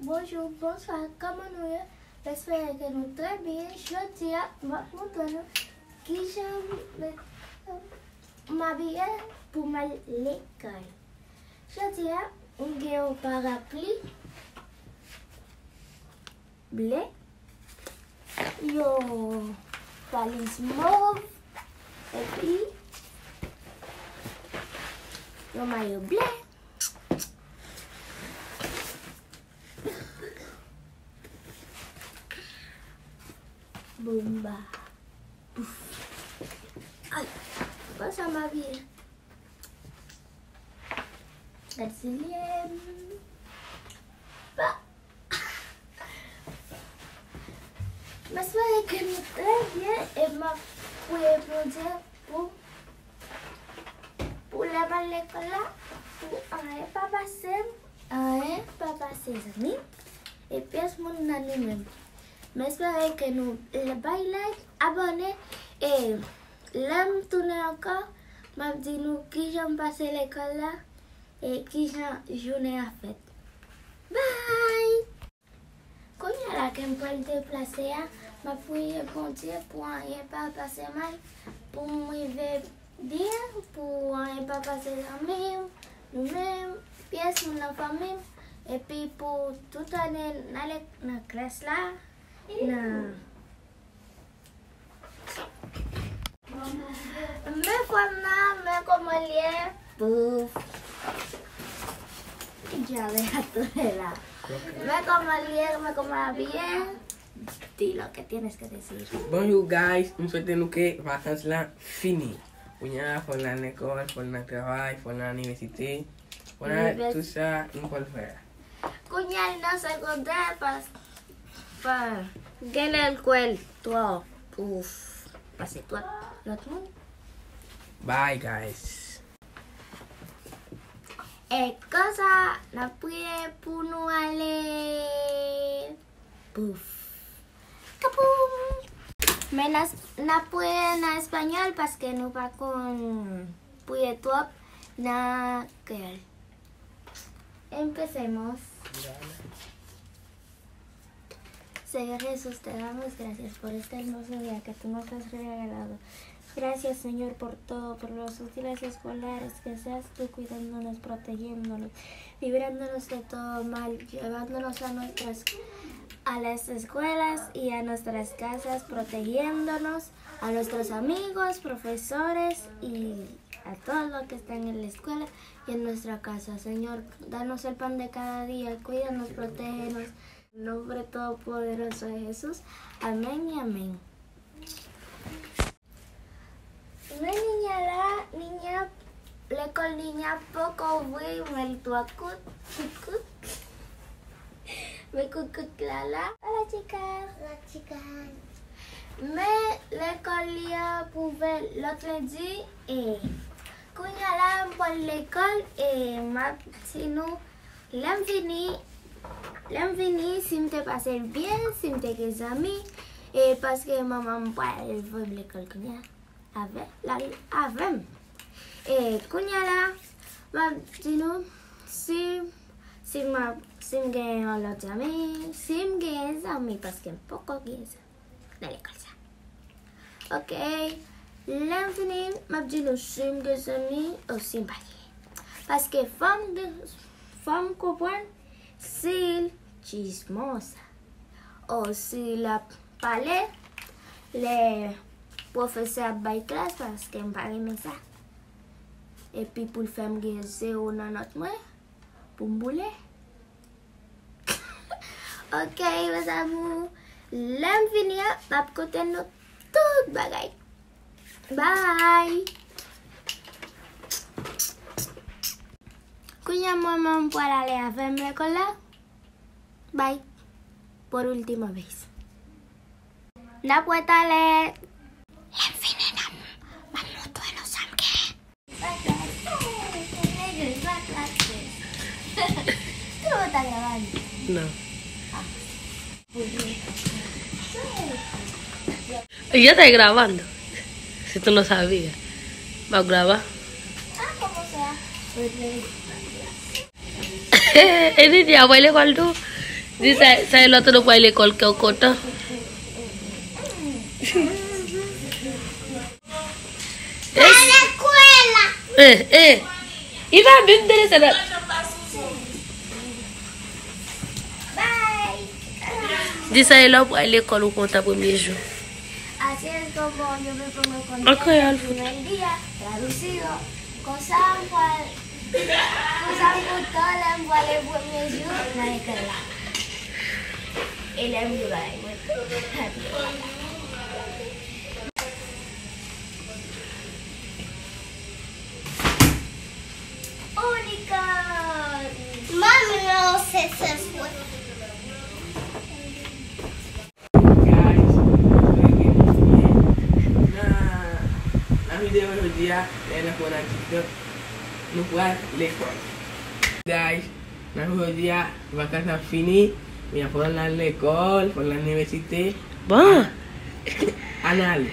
Bonjour, bonsoir, comment nous est? J'espère que nous très bien. Je tiens à montrer qui je m'habille pour l'école. Je tiens un parapluie bleu, une valise mauve et puis un maillot bleu. Bomba. Pouf. Ay, pasa más bien. Brasileiro. Mas foi que me traía e me fui produzir pour levar l'école pour un papa ses amis et puis mon nani même. Mais j'espère que nous le bailons, abonnez et l'aime tourner encore. M'a dit nous qui j'aime passer l'école là et qui j'ai journée à fête. Bye! Quand il y a la qu'elle peut le déplacer, m'a prié bon Dieu pour ne pas passer mal, pour m'arriver bien, pour ne pas passer la nous-mêmes, pièces, mon famille, et puis pour toute l'année dans la classe là. No. Me me como el puf. Ya deja tu helado. Me como el me como bien. Di lo que tienes que decir. Bonjour guys, nous souhaitons que vacances là fini. On y a pour l'école, pour le travail, pour l'université, pour tout ça, nous pouvons le faire. Cuñal no se conté para gel el cuento. Uf, pasé todo. Bye guys. Cosa la puede punuale. Puf. Capum. Menos no puede en español porque no va con puede top na que. Empecemos. Señor Jesús, te damos gracias por este hermoso día que tú nos has regalado. Gracias, Señor, por todo, por los útiles escolares, que seas tú cuidándonos, protegiéndonos, librándonos de todo mal, llevándonos a las escuelas y a nuestras casas, protegiéndonos, a nuestros amigos, profesores y a todos los que están en la escuela y en nuestra casa. Señor, danos el pan de cada día, cuídanos, protégenos. En nombre todopoderoso de Jesús. Amén y amén. Una niña, l'école niña poco oui, me tuacut, me cucuclala. Hola chicas. Hola chicas. Mais l'école ya pouvait l'autre dit et quand y a pour l'école et ma sinon L'enveni si me passer bien, si me des amis et parce que maman elle veut l'école qu'on avec et qu'on là ma dis nous si me gagne l'autre ami si me gagne amis parce que poco gagne dans l'école ça. OK, l'enveni m'a dit nous si me gagne amis ou sympathie parce que femme comprend si chismosa o si la parle les professeurs by classe parce qu'elle parle ça et puis pour faire me zéro dans notre moi pour me bouler. OK mes amours, l'aime venir va côté nous tout bagaille. Bye. Cuya mamá para le hacerme l'école. Bye. Por última vez. La puerta le envenenamos. Vamos todos los sangre. ¿Tú no estás grabando? No. Yo estoy grabando. Si tú no sabías. ¿Va a grabar? ¿Cómo sea? El niño abuelo igual tú. Dice, ¿sabes el otro no puede ir a l'école que au content? ¡A la escuela! Il va bien de ça. Bye. Dice, il va aller à l'école au content premier jour. Así es como yo me pongo contenta Ok, el Alfred. primer día, traducido, cosa cual, todo el envuelve el primer jour, no hay que la. El envuelve. Única. Mami, no sé si es bueno. Na video aujourd'hui, elle a fait un TikTok. Nous pourrons l'école. Guys, aujourd'hui, les vacances sont finies. On va aller à l'école, pour l'université. Bon. Anal.